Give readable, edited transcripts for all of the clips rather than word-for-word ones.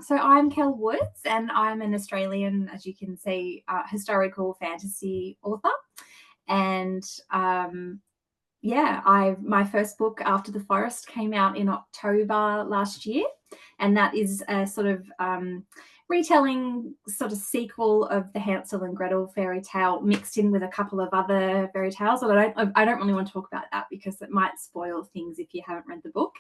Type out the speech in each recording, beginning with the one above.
So I'm Kell Woods, and I'm an Australian, as you can see, historical fantasy author. And my first book, After the Forest, came out in October last year, and that is a sort of retelling sort of sequel of the Hansel and Gretel fairy tale mixed in with a couple of other fairy tales. But I don't really want to talk about that because it might spoil things if you haven't read the book.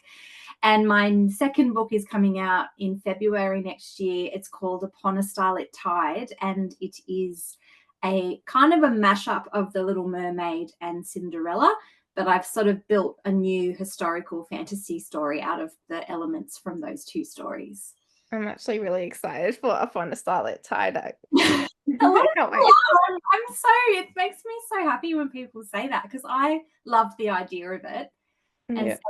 And my second book is coming out in February next year. It's called Upon a Starlit Tide, and it is a kind of a mashup of The Little Mermaid and Cinderella, but I've sort of built a new historical fantasy story out of the elements from those two stories. I'm actually really excited for Upon a Starlit Tide. It makes me so happy when people say that, because I loved the idea of it. And Yeah. so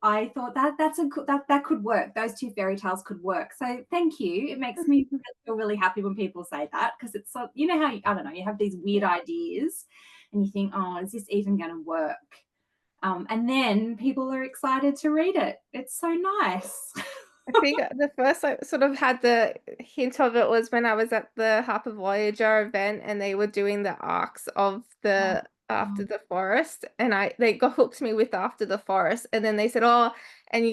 I thought that could work. Those two fairy tales could work. So thank you. It makes me feel really happy when people say that, because it's so, you know how, I don't know, you have these weird ideas and you think, oh, is this even going to work? And then people are excited to read it. It's so nice. I think the first I sort of had the hint of it was when I was at the Harper Voyager event and they were doing the arcs of the After the Forest, and they got hooked me with After the Forest, and then they said, "Oh, and you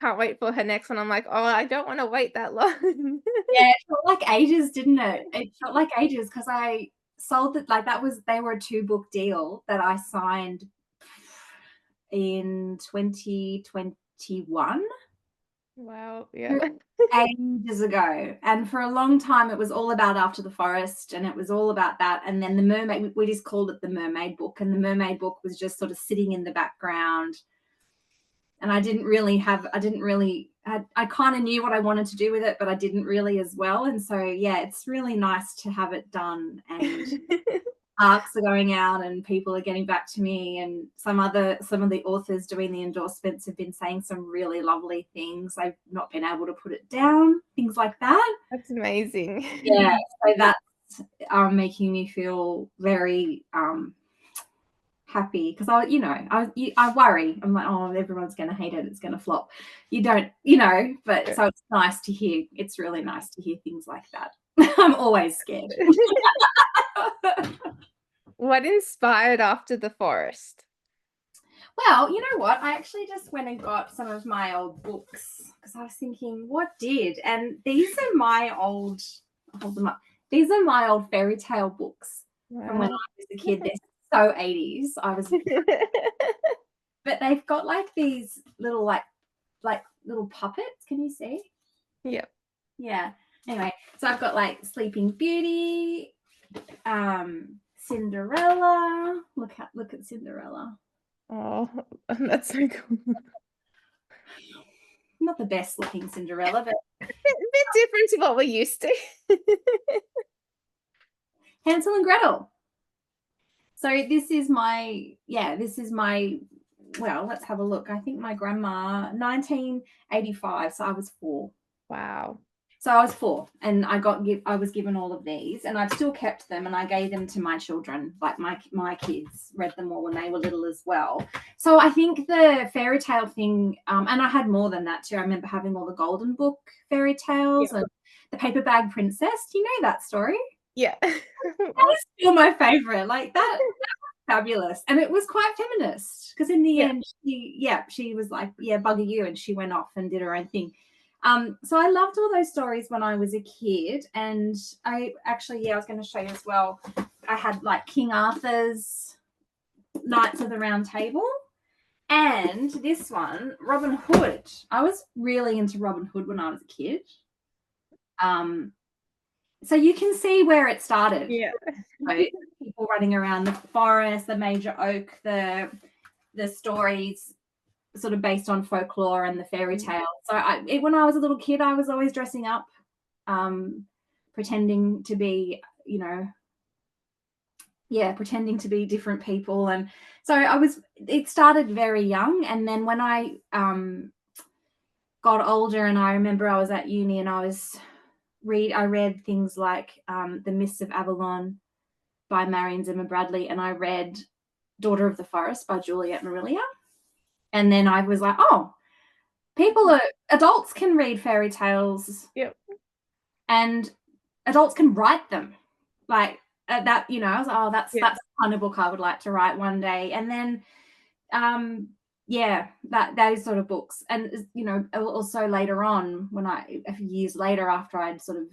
can't wait for her next one." I'm like, "Oh, I don't want to wait that long." Yeah, it felt like ages, didn't it? It felt like ages because I sold it, like they were a 2-book deal that I signed in 2021. Wow, yeah. Ages ago. And for a long time, it was all about After the Forest, and it was all about that. And then the mermaid, we just called it the Mermaid book. And the Mermaid book was just sort of sitting in the background. And I kind of knew what I wanted to do with it, but I didn't really as well. And so, yeah, it's really nice to have it done, and arcs are going out and people are getting back to me, and some of the authors doing the endorsements have been saying some really lovely things. I've not been able to put it down, things like that. That's amazing. Yeah, so that's making me feel very happy, because I worry. I'm like, oh, everyone's going to hate it, it's going to flop. You don't, but so it's nice to hear. It's really nice to hear things like that. I'm always scared. What inspired After the Forest? Well, you know what? I actually just went and got some of my old books because I was thinking, what did? And these are my old, I'll hold them up. These are my old fairy tale books from when I was a kid. They're so 80s. But they've got like these little like little puppets. Can you see? Yep. Yeah. Anyway, so I've got like Sleeping Beauty, Cinderella. Look at Cinderella. Oh, that's so cool. Not the best looking Cinderella, but a bit different to what we're used to. Hansel and Gretel. So this is my, well, let's have a look. I think my grandma, 1985, so I was 4. Wow. So I was 4, and I was given all of these, and I've still kept them, and I gave them to my children. Like my kids read them all when they were little as well. So I think the fairy tale thing, and I had more than that too. I remember having all the Golden Book fairy tales and the Paper Bag Princess. Do you know that story? Yeah. That is still my favorite. Like that was fabulous. And it was quite feminist, because in the end, she was like, yeah, bugger you, and she went off and did her own thing. So I loved all those stories when I was a kid, and I was going to show you as well. I had like King Arthur's Knights of the Round Table, and this one, Robin Hood. I was really into Robin Hood when I was a kid. So you can see where it started. Yeah. So people running around the forest, the Major Oak, the stories sort of based on folklore and the fairy tales. So when I was a little kid, I was always dressing up, pretending to be, pretending to be different people. And so it started very young. And then when I got older, and I remember I was at uni, and I read things like The Mists of Avalon by Marion Zimmer Bradley, and I read Daughter of the Forest by Juliet Marillier. And then I was like, oh, adults can read fairy tales. Yep. And adults can write them. Like that, I was like, oh, that's Yeah. the kind of book I would like to write one day. And then yeah, those sort of books. And also later on, a few years later, after I'd sort of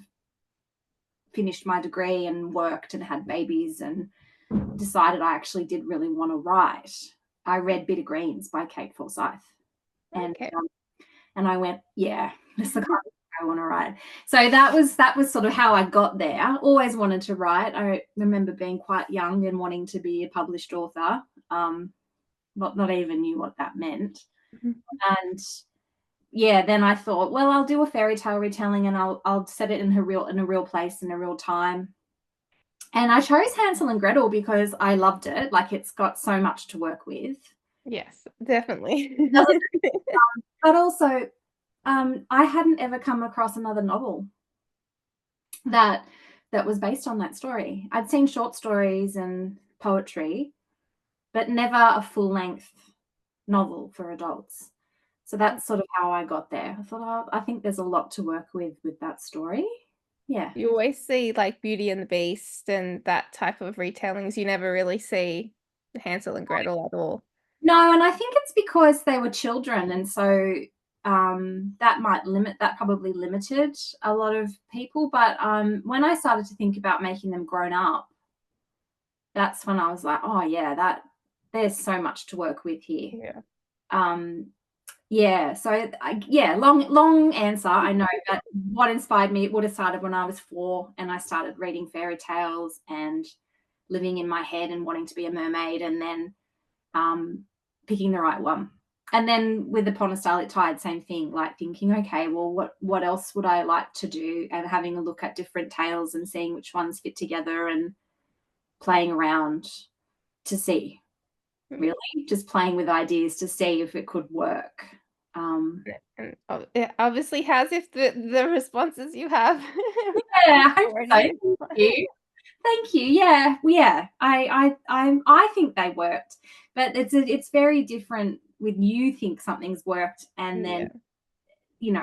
finished my degree and worked and had babies and decided I actually did really want to write, I read Bitter Greens by Kate Forsyth. Okay. And I went, yeah, that's the kind of book I want to write. So that was sort of how I got there. Always wanted to write. I remember being quite young and wanting to be a published author. Not even knew what that meant. And yeah, then I thought, well, I'll do a fairy tale retelling and I'll set it in a real place in a real time. And I chose Hansel and Gretel because I loved it. Like, it's got so much to work with. Yes, definitely. But also, I hadn't ever come across another novel that was based on that story. I'd seen short stories and poetry, but never a full-length novel for adults. So that's sort of how I got there. I thought, oh, I think there's a lot to work with that story. Yeah. You always see like Beauty and the Beast and that type of retellings. You never really see Hansel and Gretel at all. No, and I think it's because they were children, and so that probably limited a lot of people. But when I started to think about making them grown up, that's when I was like, oh yeah, there's so much to work with here. Yeah. Yeah, so yeah, long answer, I know, but what inspired me, it would have started when I was 4 and I started reading fairy tales and living in my head and wanting to be a mermaid, and then picking the right one. And then with Upon a Starlit Tide, same thing, like thinking, okay, well, what else would I like to do, and having a look at different tales and seeing which ones fit together and playing around to see, really, just playing with ideas to see if it could work. And it obviously has if the responses you have. Yeah, I hope so. Thank you. Thank you. Yeah, yeah. I think they worked, but it's very different when you think something's worked, and then do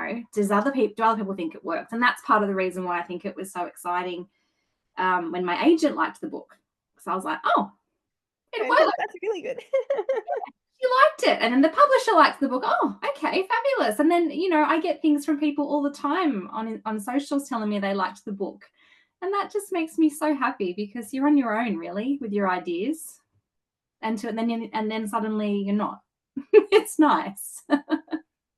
other people think it worked? And that's part of the reason why I think it was so exciting when my agent liked the book, because I was like, oh, it worked. That's really good. You liked it, and then the publisher liked the book. Oh, okay, fabulous. And then I get things from people all the time on socials telling me they liked the book, and that just makes me so happy, because you're on your own really with your ideas, and then suddenly you're not. It's nice.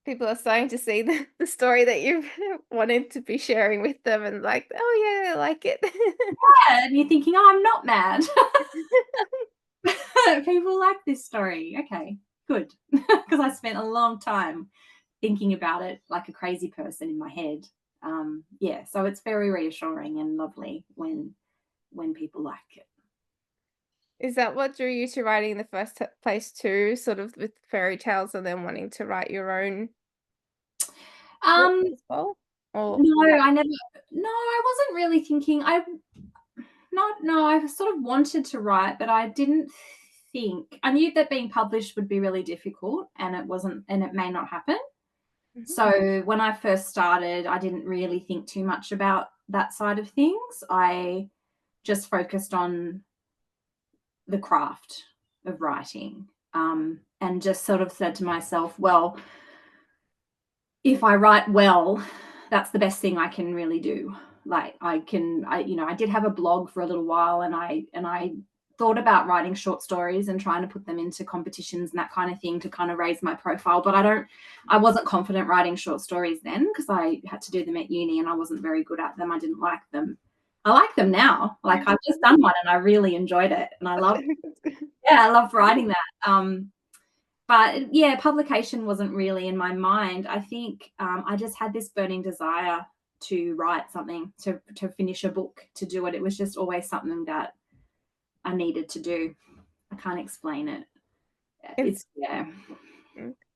People are starting to see the story that you've wanted to be sharing with them and like, oh yeah, I like it. Yeah, and you're thinking, oh, I'm not mad. People like this story. Okay, good. Because I spent a long time thinking about it like a crazy person in my head. Yeah, so it's very reassuring and lovely when people like it. Is that what drew you to writing in the first place too, sort of with fairy tales and then wanting to write your own book Um, as well? Or no, I wasn't really thinking. I sort of wanted to write, but I didn't think. I knew that being published would be really difficult, and it may not happen. So when I first started, I didn't really think too much about that side of things. I just focused on the craft of writing, and just sort of said to myself, well, if I write well, that's the best thing I can really do. Like, I did have a blog for a little while, and I thought about writing short stories and trying to put them into competitions and that kind of thing to kind of raise my profile. But I wasn't confident writing short stories then, because I had to do them at uni and I wasn't very good at them. I didn't like them. I like them now. Like, I've just done one and I really enjoyed it, and I loved writing that. But yeah, publication wasn't really in my mind. I think I just had this burning desire to write something, to finish a book, to do it. It was just always something that I needed to do. I can't explain it.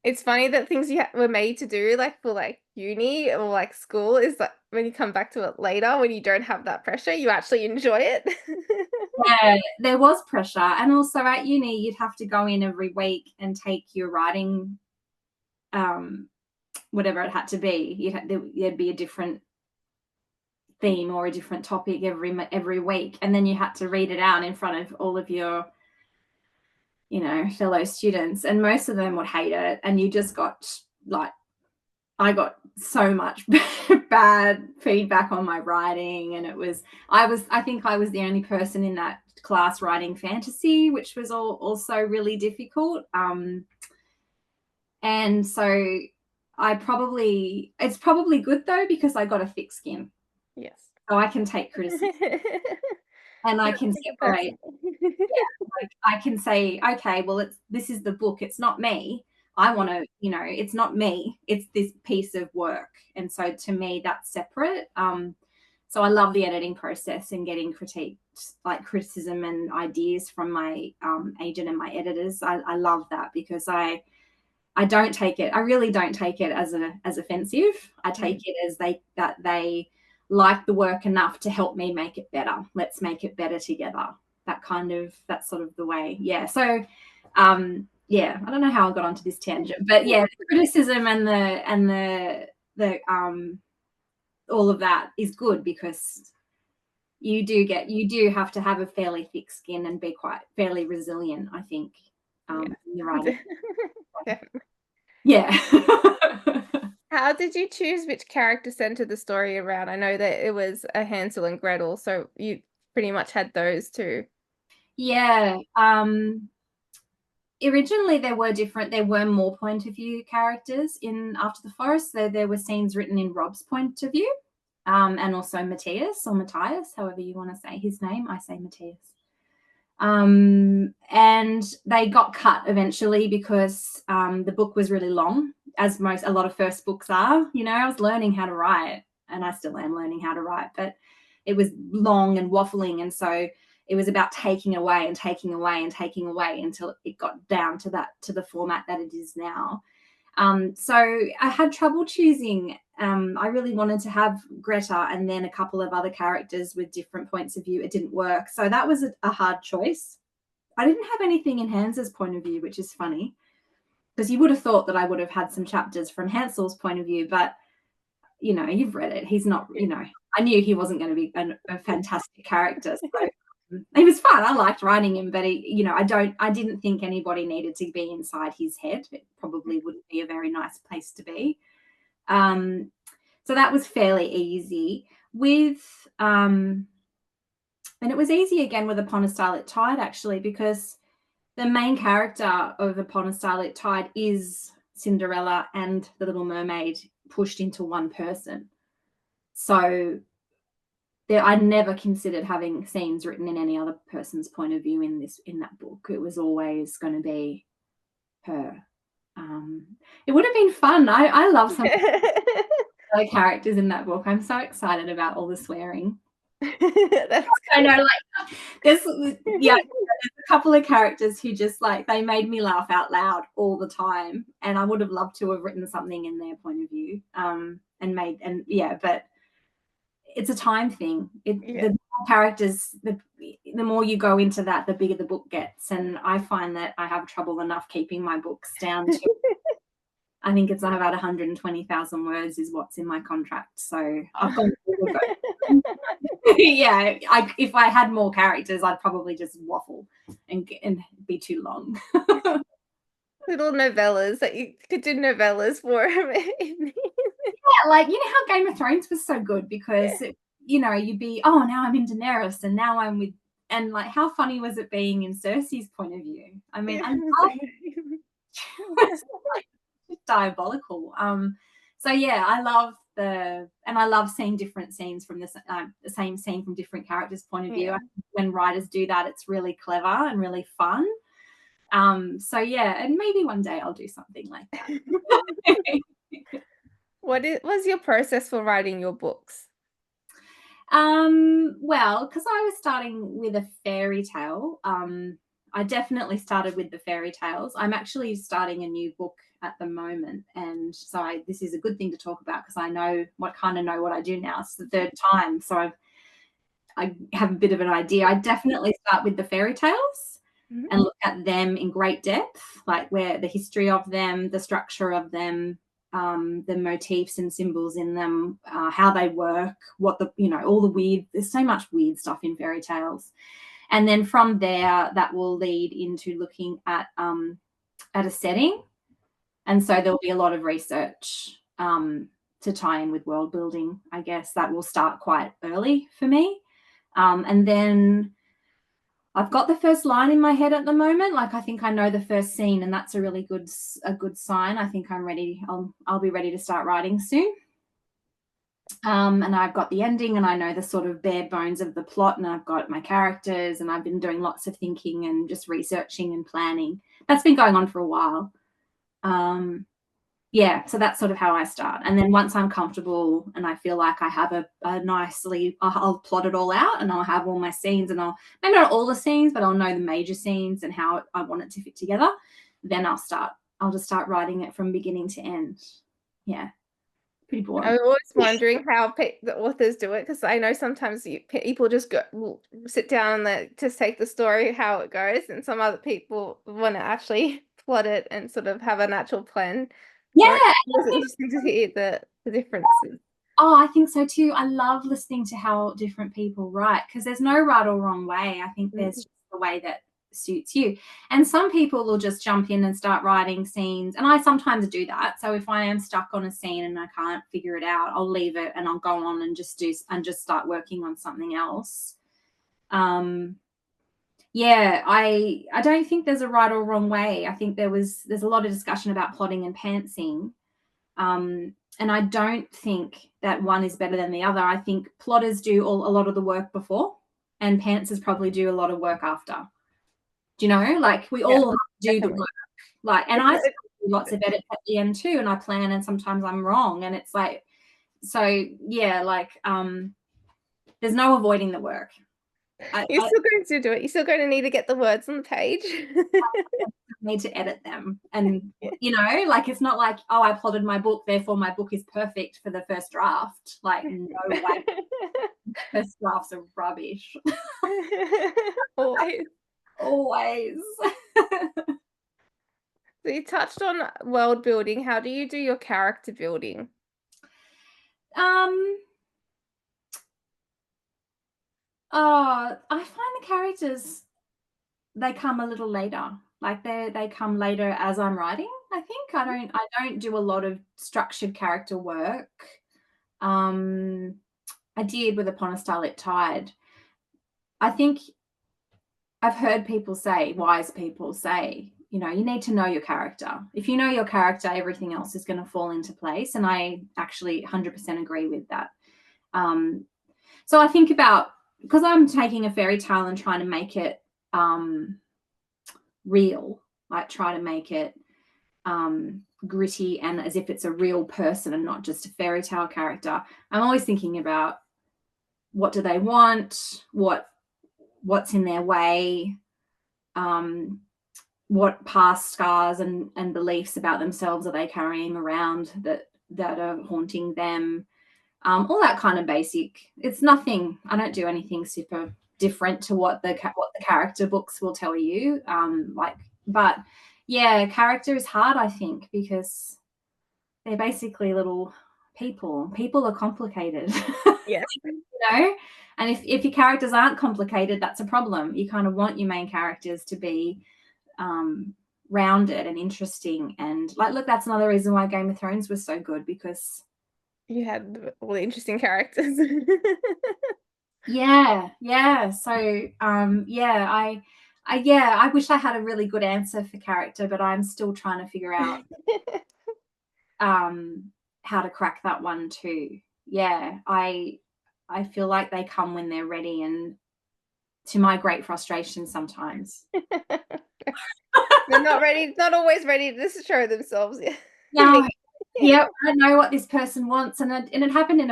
It's funny that things were made to do, like for like uni or like school, is like when you come back to it later, when you don't have that pressure, you actually enjoy it. Yeah, there was pressure. And also at uni, you'd have to go in every week and take your writing whatever it had to be. There'd be a different theme or a different topic every week, and then you had to read it out in front of all of your fellow students, and most of them would hate it, and you just got like, I got so much bad feedback on my writing, and I think I was the only person in that class writing fantasy, which was also really difficult. And so it's probably good though, because I got a thick skin. Yes. So I can take criticism and I can separate. Yeah, like I can say, okay, well, this is the book. It's not me. I want to, it's not me. It's this piece of work. And so to me, that's separate. So I love the editing process and getting like criticism and ideas from my agent and my editors. I love that, because I don't take it. I really don't take it as offensive. I take it as they like the work enough to help me make it better. Let's make it better together. That's sort of the way. Yeah. So, yeah, I don't know how I got onto this tangent, but yeah, the criticism and the all of that is good, because you do have to have a fairly thick skin and be fairly resilient, I think, in your writing. Yeah. How did you choose which character center the story around? I know that it was a Hansel and Gretel, so you pretty much had those two. Yeah. Originally there were more point of view characters in After the Forest. There were scenes written in Rob's point of view, and also Matthias, however you want to say his name. I say Matthias. And they got cut eventually because the book was really long, as a lot of first books are. I was learning how to write, and I still am learning how to write, but it was long and waffling, and so it was about taking away and taking away and taking away until it got down to the format that it is now. So I had trouble choosing. I really wanted to have Greta and then a couple of other characters with different points of view. It didn't work. So that was a hard choice. I didn't have anything in Hans's point of view, which is funny, because you would have thought that I would have had some chapters from Hansel's point of view, but you've read it. He's not, I knew he wasn't going to be a fantastic character. So it was fun. I liked writing him, but I didn't think anybody needed to be inside his head. It probably wouldn't be a very nice place to be. So that was fairly easy and it was easy again with Upon a Starlit Tide, actually, because the main character of Upon a Starlit Tide is Cinderella and the Little Mermaid pushed into one person. So I never considered having scenes written in any other person's point of view in that book. It was always going to be her. It would have been fun. I love some other characters in that book. I'm so excited about all the swearing. I know, like there's a couple of characters who just they made me laugh out loud all the time, and I would have loved to have written something in their point of view, but it's a time thing. The characters, the more you go into that, the bigger the book gets, and I find that I have trouble enough keeping my books down to I think it's about 120,000 words is what's in my contract. So I've gone yeah, if I had more characters, I'd probably just waffle and be too long. Little novellas that you could do novellas for. Yeah, like how Game of Thrones was so good, because you'd be, oh, now I'm in Daenerys and now I'm with, and like how funny was it being in Cersei's point of view? I mean, it's diabolical. So yeah, I love seeing different scenes from the same scene from different characters' point of view. Yeah. When writers do that, it's really clever and really fun. So yeah, and maybe one day I'll do something like that. What was your process for writing your books? Well, because I was starting with a fairy tale, I definitely started with the fairy tales. I'm actually starting a new book at the moment, and so this is a good thing to talk about, because I know what I do now. It's the third time, so I have a bit of an idea. I definitely start with the fairy tales and look at them in great depth, like where the history of them, the structure of them, the motifs and symbols in them, how they work, what the, all the weird, there's so much weird stuff in fairy tales. And then from there, that will lead into looking at a setting. And so there'll be a lot of research to tie in with world building. I guess that will start quite early for me. And then I've got the first line in my head at the moment. Like, I think I know the first scene, and that's a really good sign. I think I'm ready. I'll be ready to start writing soon. And I've got the ending, and I know the sort of bare bones of the plot, and I've got my characters, and I've been doing lots of thinking and just researching and planning. That's been going on for a while. Yeah, so that's sort of how I start. And then once I'm comfortable and I feel like I have a nicely, I'll plot it all out, and I'll have all my scenes, and maybe not all the scenes, but I'll know the major scenes and how I want it to fit together. Then I'll just start writing it from beginning to end. Yeah, pretty boring. I'm always wondering how the authors do it, because I know sometimes people just will sit down and just take the story how it goes, and some other people want to actually plot it and sort of have an actual plan. Yeah, So it's interesting to hear the differences. Oh, I think so too. I love listening to how different people write, because there's no right or wrong way. I think there's just the way that suits you. And some people will just jump in and start writing scenes. And I sometimes do that. So if I am stuck on a scene and I can't figure it out, I'll leave it and I'll go on and just start working on something else. Yeah, I don't think there's a right or wrong way. I think there's a lot of discussion about plotting and pantsing. And I don't think that one is better than the other. I think plotters do a lot of the work before, and pantsers probably do a lot of work after. Do you know? Like, we all do the work. Like, and I do lots of edits at the end too, and I plan, and sometimes I'm wrong, and it's like, so yeah, like, there's no avoiding the work. You're still going to do it. You're still going to need to get the words on the page. Need to edit them, and like, it's not like, oh, I plotted my book, therefore my book is perfect for the first draft. Like, no way. First drafts are rubbish. Always. So you touched on world building. How do you do your character building? I find the characters, they come a little later. Like, they come later as I'm writing. I think I don't do a lot of structured character work. I did with Upon a Starlit Tide. I think I've heard people say, wise people say, you need to know your character. If you know your character, everything else is going to fall into place. And I actually 100% agree with that. So I think about, because I'm taking a fairy tale and trying to make it real, like try to make it gritty and as if it's a real person and not just a fairy tale character. I'm always thinking about, what do they want? What's in their way? What past scars and beliefs about themselves are they carrying around that are haunting them? All that kind of basic. It's nothing. I don't do anything super different to what the character books will tell you. But yeah, character is hard, I think, because they're basically little people. People are complicated. Yes. And if your characters aren't complicated, that's a problem. You kind of want your main characters to be rounded and interesting. And look, that's another reason why Game of Thrones was so good, because you had all the interesting characters. Yeah. So I wish I had a really good answer for character, but I'm still trying to figure out how to crack that one too. Yeah, I feel like they come when they're ready, and to my great frustration sometimes. They're not always ready to show themselves. No, yeah, I know what this person wants, and it happened in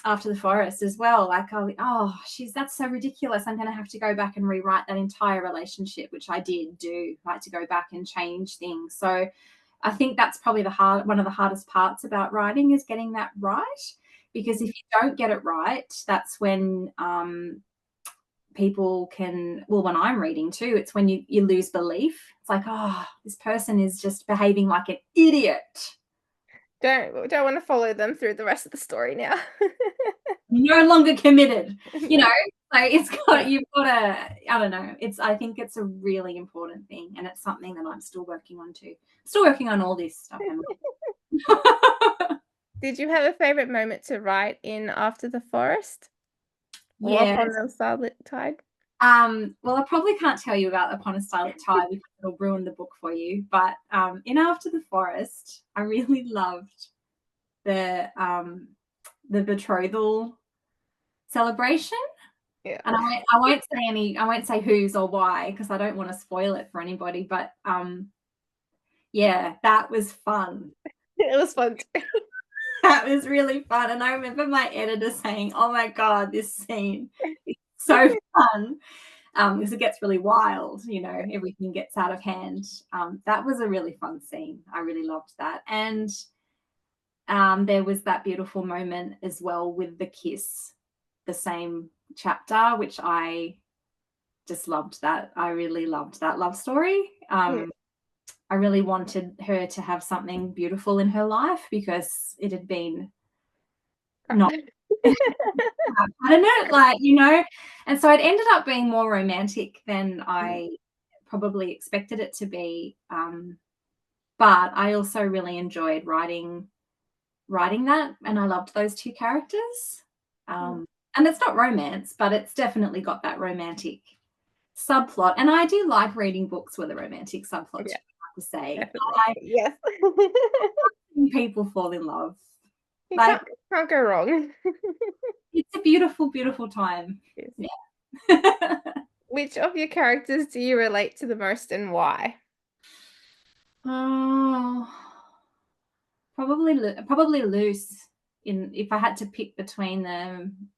After the Forest as well. Like, that's so ridiculous. I'm going to have to go back and rewrite that entire relationship, which I did do, like, to go back and change things. So I think that's probably one of the hardest parts about writing, is getting that right, because if you don't get it right, that's when people when I'm reading too, it's when you lose belief. It's like, this person is just behaving like an idiot. Don't want to follow them through the rest of the story now. No longer committed, you know. So it's got, you've got to, I don't know, I think it's a really important thing, and it's something that I'm still working on too. Still working on all this stuff. Did you have a favorite moment to write in After the Forest or Yeah. Upon the Starlit Tide? Well, I probably can't tell you about Upon a Starlit Tide because it'll ruin the book for you. But in After the Forest, I really loved the betrothal celebration. Yeah. And I won't say whose or why because I don't want to spoil it for anybody. But yeah, that was fun. It was fun too. That was really fun. And I remember my editor saying, "Oh my God, this scene is so fun." Because it gets really wild, you know, everything gets out of hand. That was a really fun scene. I really loved that. And there was that beautiful moment as well with the kiss, the same chapter, which I just loved that. I really loved that love story. Yeah. I really wanted her to have something beautiful in her life because it had been not I don't know, like, you know, and so it ended up being more romantic than I probably expected it to be. But I also really enjoyed writing that, and I loved those two characters. And it's not romance, but it's definitely got that romantic subplot. And I do like reading books with a romantic subplot, Yeah, to say. definitely. Yes. People fall in love. You Like, can't go wrong. it's a beautiful, beautiful time. Yes. Yeah. Which of your characters do you relate to the most and why? Oh, probably Loose. If I had to pick between them,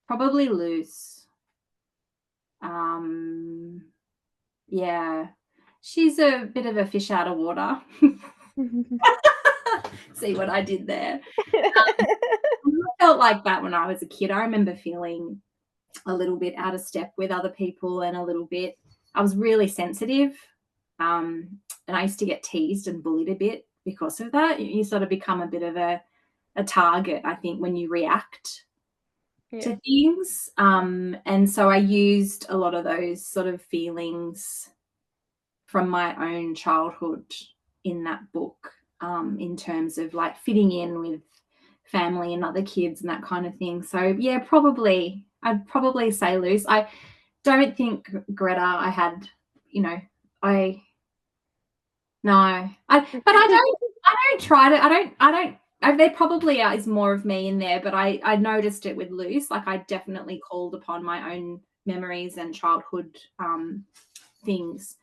probably Loose. Yeah, she's a bit of a fish out of water. See what I did there? I felt like that when I was a kid. I remember feeling a little bit out of step with other people, and I was really sensitive. And I used to get teased and bullied a bit because of that. You sort of become a bit of a target, I think, when you react to things. And so I used a lot of those sort of feelings from my own childhood in that book, in terms of like fitting in with family and other kids and that kind of thing. So yeah, I'd probably say Loose. I don't think Greta I had, you know, I no. But I don't try to I don't there probably is more of me in there, but I noticed it with Loose. Like I definitely called upon my own memories and childhood things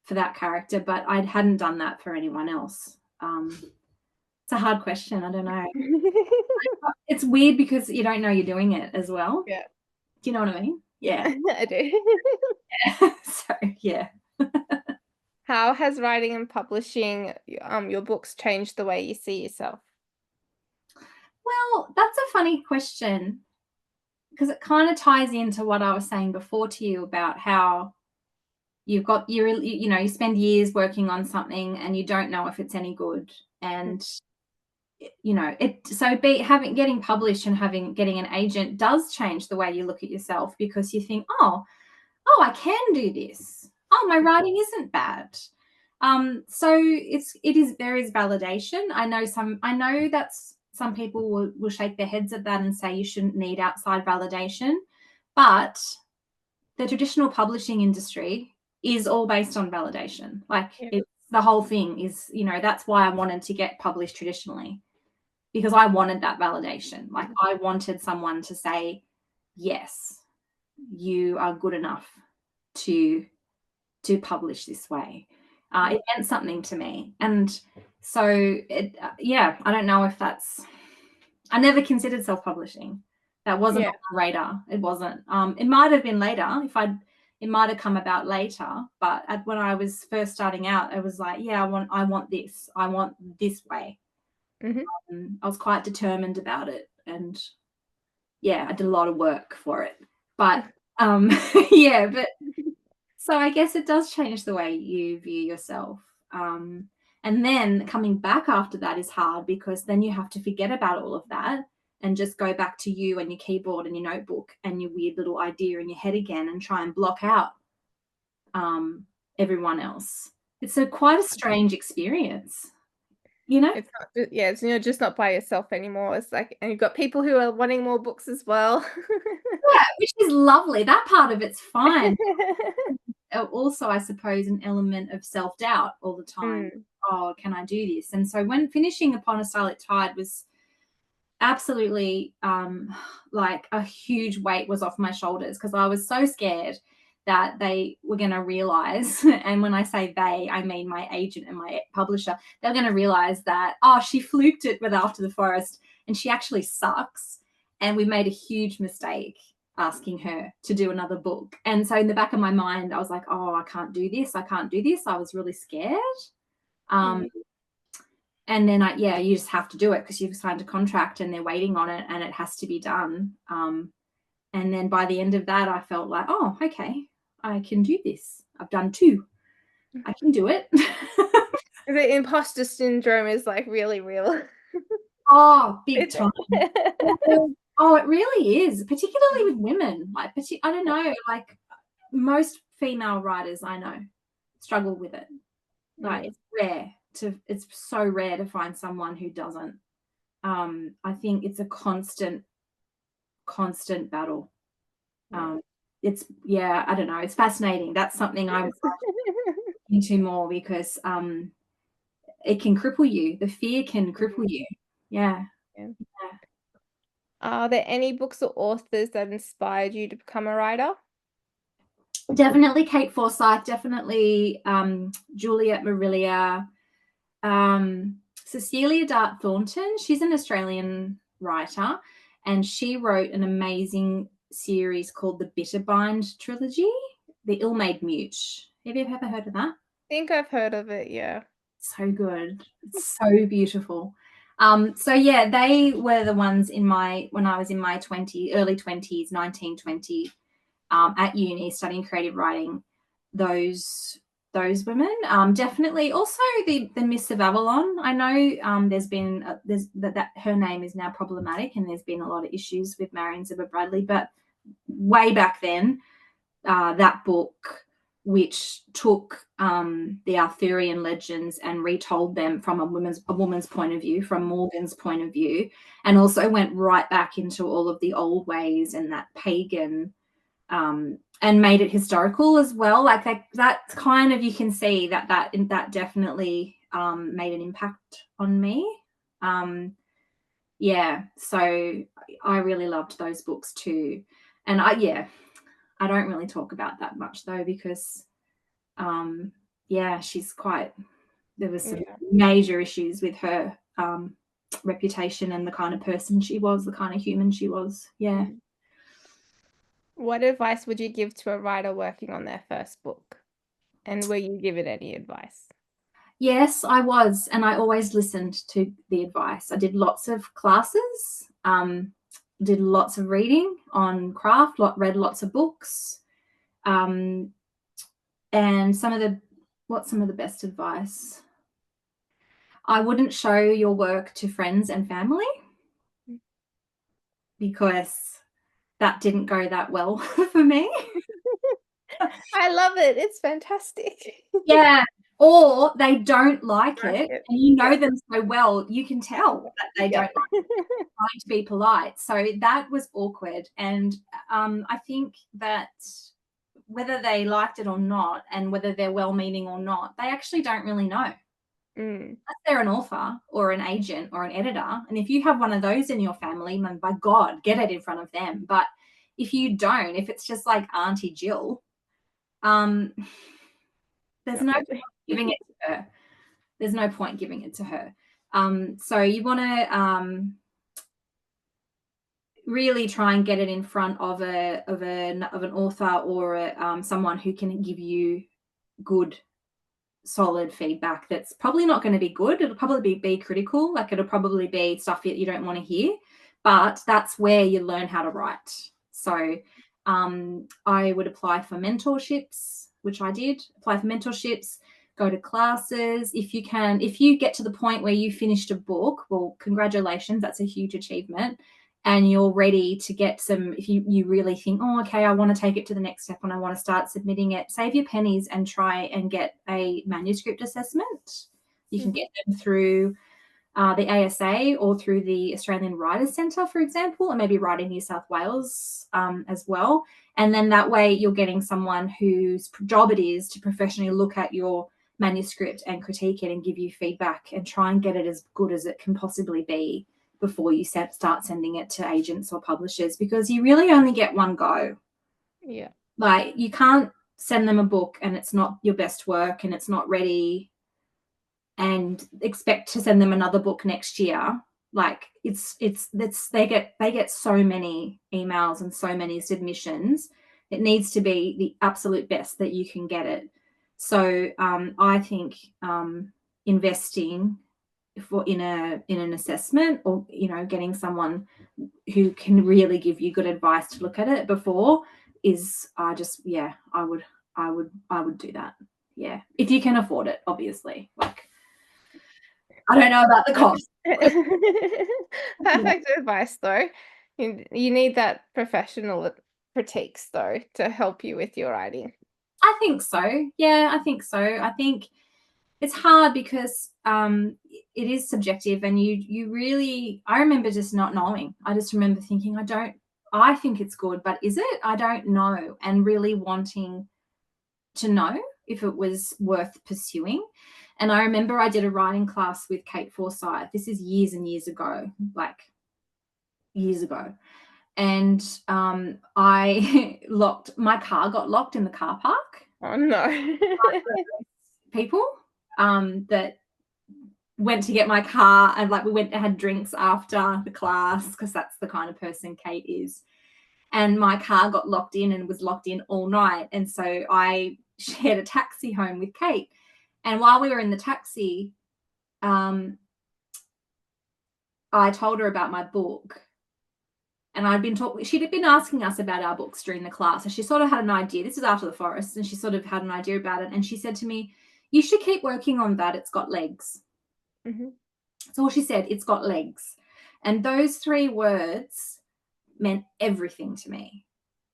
for that character, but I hadn't done that for anyone else. It's a hard question. I don't know. It's weird because you don't know you're doing it as well. Yeah. Do you know what I mean? Yeah. I do. Yeah. So yeah. How has writing and publishing your books changed the way you see yourself? Well, that's a funny question because it kind of ties into what I was saying before to you about how you've got you spend years working on something and you don't know if it's any good, and you know it. So getting published and getting an agent does change the way you look at yourself, because you think, oh, I can do this. Oh, my writing isn't bad. So there is validation. I know that's some people will shake their heads at that and say you shouldn't need outside validation, but the traditional publishing industry is all based on validation. Like it's the whole thing is, that's why I wanted to get published traditionally, because I wanted that validation. Like I wanted someone to say, yes, you are good enough to publish this way. It meant something to me. And so I don't know if I never considered self-publishing. That wasn't on the radar. It wasn't. It might have been later it might have come about later, but when I was first starting out, it was like, I want this. I want this way. I was quite determined about it, and I did a lot of work for it. But but so I guess it does change the way you view yourself. And then coming back after that is hard, because then you have to forget about all of that and just go back to you and your keyboard and your notebook and your weird little idea in your head again and try and block out everyone else. It's quite a strange experience, you know? It's not, yeah, it's, you're just not by yourself anymore. It's like, and you've got people who are wanting more books as well. Yeah, which is lovely. That part of it's fine. Also, I suppose, an element of self-doubt all the time. Mm. Oh, can I do this? And so when finishing Upon a Starlit Tide was absolutely like a huge weight was off my shoulders, because I was so scared that they were going to realize, and when I say they, I mean my agent and my publisher, they're going to realize that, oh, she fluked it with After the Forest and she actually sucks, and we made a huge mistake asking her to do another book. And so in the back of my mind, I was like, oh, I can't do this, I can't do this. I was really scared. And then you just have to do it because you've signed a contract and they're waiting on it and it has to be done. And then by the end of that, I felt like, oh, okay, I can do this. I've done 2. I can do it. The imposter syndrome is like really real. Oh, big time. Oh, it really is, particularly with women. Like, I don't know, like most female writers I know struggle with it. Like, it's so rare to find someone who doesn't. I think it's a constant battle. It's, I don't know, it's fascinating. That's something I'm into more, because it can cripple you. The fear can cripple you. Yeah. Are there any books or authors that inspired you to become a writer? Definitely Kate Forsyth, definitely Juliet Marilia, Cecilia Dart Thornton. She's an Australian writer, and she wrote an amazing series called the Bitterbind trilogy, The Ill-Made Mute. Have you ever heard of that? I think I've heard of it, yeah. So good. It's so beautiful. So yeah, they were the ones when I was in my early 20s, 19, 20, at uni studying creative writing. Those women. Definitely also the Miss of Avalon. I know there's been that her name is now problematic, and there's been a lot of issues with Marion Zimmer Bradley, but way back then, that book, which took the Arthurian legends and retold them from a woman's point of view, from Morgan's point of view, and also went right back into all of the old ways and that pagan, and made it historical as well. Like that kind of, you can see that definitely made an impact on me. So I really loved those books too. And I don't really talk about that much though, because she's there was some major issues with her reputation and the kind of person she was, the kind of human she was. Yeah. What advice would you give to a writer working on their first book? And were you given any advice? Yes, I was, and I always listened to the advice. I did lots of classes, did lots of reading on craft, read lots of books, and what's some of the best advice? I wouldn't show your work to friends and family, because that didn't go that well for me. I love it. It's fantastic. Yeah. Or they don't like it, and you know them so well, you can tell that they don't like it. Trying to be polite. So that was awkward. And I think that whether they liked it or not, and whether they're well-meaning or not, they actually don't really know. Unless they're an author or an agent or an editor. And if you have one of those in your family, then by God, get it in front of them. But if you don't, if it's just like Auntie Jill, there's no point giving it to her. There's no point giving it to her. So you want to really try and get it in front of an author, or someone who can give you good, solid feedback. That's probably not going to be good. It'll probably be critical. Like, it'll probably be stuff that you don't want to hear, but that's where you learn how to write. So I would apply for mentorships, which I did. Apply for mentorships, go to classes if you can. If you get to the point where you finished a book, well, congratulations, that's a huge achievement. And you're ready to get some, if you really think, oh, okay, I want to take it to the next step and I want to start submitting it, save your pennies and try and get a manuscript assessment. You can get them through the ASA or through the Australian Writers Centre, for example, and maybe Writing New South Wales as well. And then that way you're getting someone whose job it is to professionally look at your manuscript and critique it and give you feedback and try and get it as good as it can possibly be before you start sending it to agents or publishers, because you really only get one go. Yeah. Like, you can't send them a book and it's not your best work and it's not ready and expect to send them another book next year. Like, they get so many emails and so many submissions. It needs to be the absolute best that you can get it. So I think investing in an assessment, or getting someone who can really give you good advice to look at it before is I would do that. Yeah, if you can afford it, obviously. Like, I don't know about the cost. Perfect advice, though. You need that professional critiques, though, to help you with your writing. I think so. Yeah, I think so. I think it's hard because it is subjective, and you really, I remember just not knowing. I just remember thinking, I think it's good, but is it? I don't know, and really wanting to know if it was worth pursuing. And I remember I did a writing class with Kate Forsyth. This is years and years ago, like years ago. And I my car got locked in the car park. Oh, no. People that went to get my car, and like we went and had drinks after the class, because that's the kind of person Kate is. And my car got locked in and was locked in all night. And so I shared a taxi home with Kate. And while we were in the taxi, I told her about my book. And she'd been asking us about our books during the class. And she sort of had an idea. This is After the Forest. And she sort of had an idea about it. And she said to me, you should keep working on that. It's got legs. Mm-hmm. That's all she said. It's got legs. And those 3 words meant everything to me.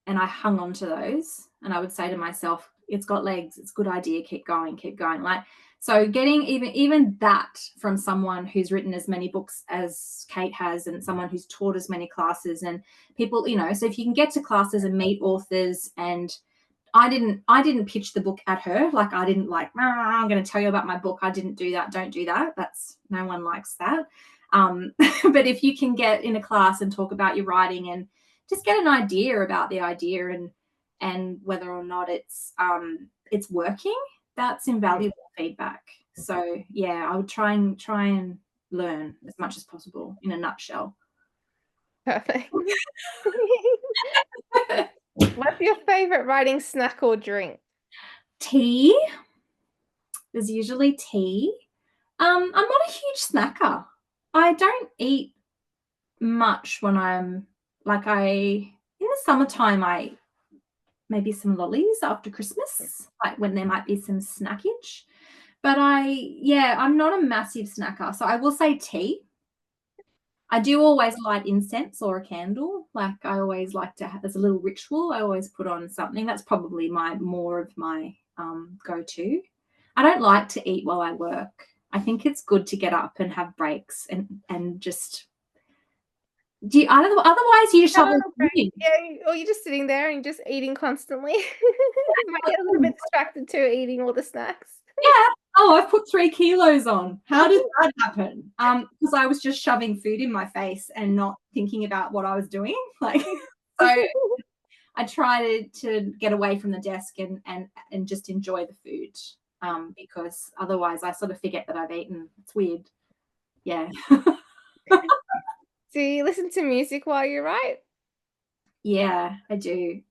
And I hung on to those, and I would say to myself, it's got legs, it's a good idea, keep going. Like, so getting even that from someone who's written as many books as Kate has, and someone who's taught as many classes, and people, so if you can get to classes and meet authors, and I didn't pitch the book at her. Like, I didn't I'm going to tell you about my book. I didn't do that. Don't do that. No one likes that. But if you can get in a class and talk about your writing and just get an idea about the idea and whether or not it's working, that's invaluable feedback. So yeah, I would try and learn as much as possible, in a nutshell. Perfect. What's your favorite writing snack or drink? Tea. There's usually tea. I'm not a huge snacker. I don't eat much when I'm in the summertime, I maybe some lollies after Christmas, like when there might be some snackage. But I'm not a massive snacker. So I will say tea. I do always light incense or a candle. Like, I always like to have, as a little ritual, I always put on something. That's probably more of my go-to. I don't like to eat while I work. I think it's good to get up and have breaks and just otherwise you just shovel food. Yeah, or you're just sitting there and just eating constantly. You might get a little bit distracted too, eating all the snacks. Yeah. Oh, I've put 3 kilos on. How did that happen? Because I was just shoving food in my face and not thinking about what I was doing. Like, so I try to get away from the desk and just enjoy the food. Because otherwise I sort of forget that I've eaten. It's weird. Yeah. Do you listen to music while you write? Yeah, I do.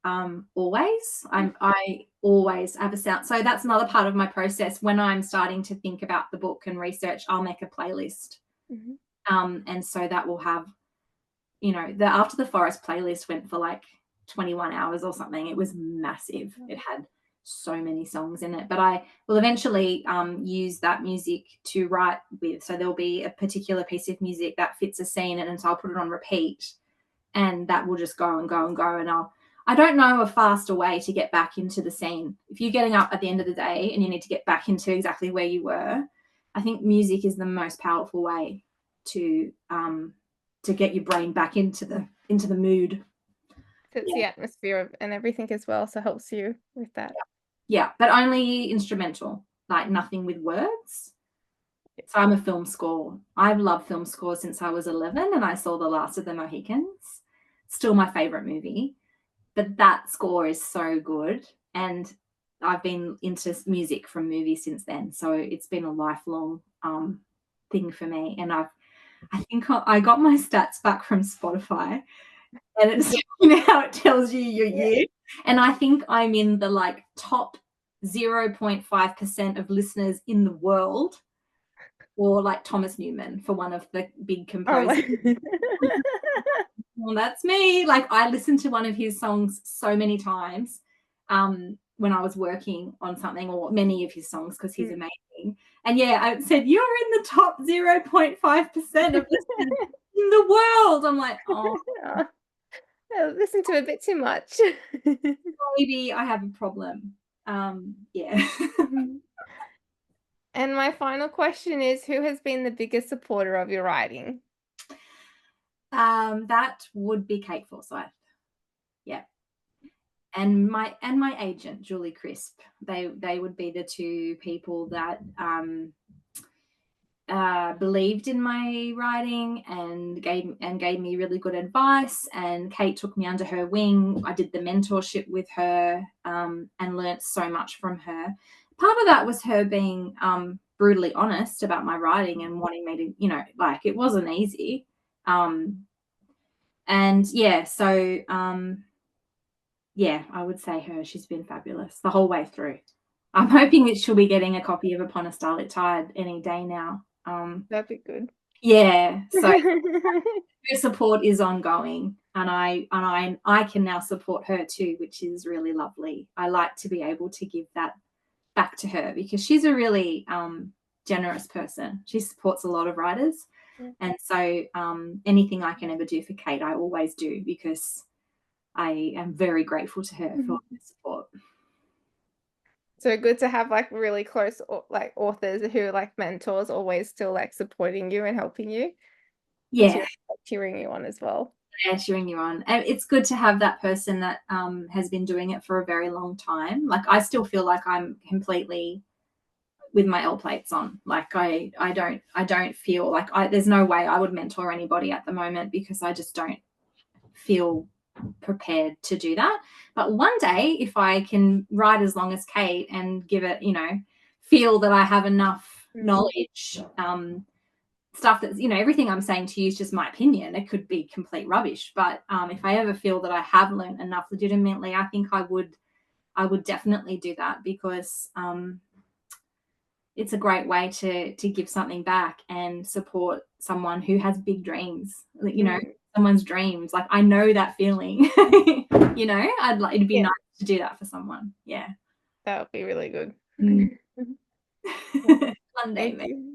Always. I always have a sound. So that's another part of my process. When I'm starting to think about the book and research, I'll make a playlist. Mm-hmm. And so that will have, the After the Forest playlist went for like 21 hours or something. It was massive. It had so many songs in it, but I will eventually use that music to write with. So there'll be a particular piece of music that fits a scene, and so I'll put it on repeat, and that will just go and go and go. And I don't know a faster way to get back into the scene. If you're getting up at the end of the day and you need to get back into exactly where you were, I think music is the most powerful way to get your brain back into the mood. Fits the atmosphere and everything as well, so helps you with that. Yeah, but only instrumental, like nothing with words. So I'm a film score. I've loved film scores since I was 11 and I saw The Last of the Mohicans. Still my favorite movie. But that score is so good. And I've been into music from movies since then. So it's been a lifelong thing for me. And I think I got my stats back from Spotify, and it's how it tells you your year. And I think I'm in the like top 0.5% of listeners in the world, or like Thomas Newman for one of the big composers. Well, that's me. Like I listened to one of his songs so many times when I was working on something, or many of his songs, because he's amazing. And yeah, I said, you're in the top 0.5% of listeners in the world. I'm like, oh. I listen to a bit too much. Maybe I have a problem. Yeah. And my final question is, who has been the biggest supporter of your writing? That would be Kate Forsyth. Yeah. And my agent, Julie Crisp. They would be the two people that believed in my writing and gave me really good advice. And Kate took me under her wing. I did the mentorship with her and learnt so much from her. Part of that was her being brutally honest about my writing and wanting me to, like it wasn't easy. And yeah, so yeah, I would say her. She's been fabulous the whole way through. I'm hoping that she'll be getting a copy of Upon a Starlit Tide any day now. That'd be good. Yeah, so her support is ongoing, and I can now support her too, which is really lovely. I like to be able to give that back to her because she's a really generous person. She supports a lot of writers, and so anything I can ever do for Kate, I always do, because I am very grateful to her for her support. So good to have like really close like authors who like mentors, always still like supporting you and helping you. Yeah, cheering you on as well. Yeah, cheering you on. And it's good to have that person that has been doing it for a very long time. Like I still feel like I'm completely with my L plates on. Like I don't feel like there's no way I would mentor anybody at the moment, because I just don't feel prepared to do that. But one day, if I can write as long as Kate and give it, feel that I have enough knowledge, stuff that's, everything I'm saying to you is just my opinion. It could be complete rubbish. But if I ever feel that I have learned enough legitimately, I think I would definitely do that, because it's a great way to give something back and support someone who has big dreams, someone's dreams. Like I know that feeling, I'd like, it'd be nice to do that for someone. Yeah. That would be really good. One day, Thank you.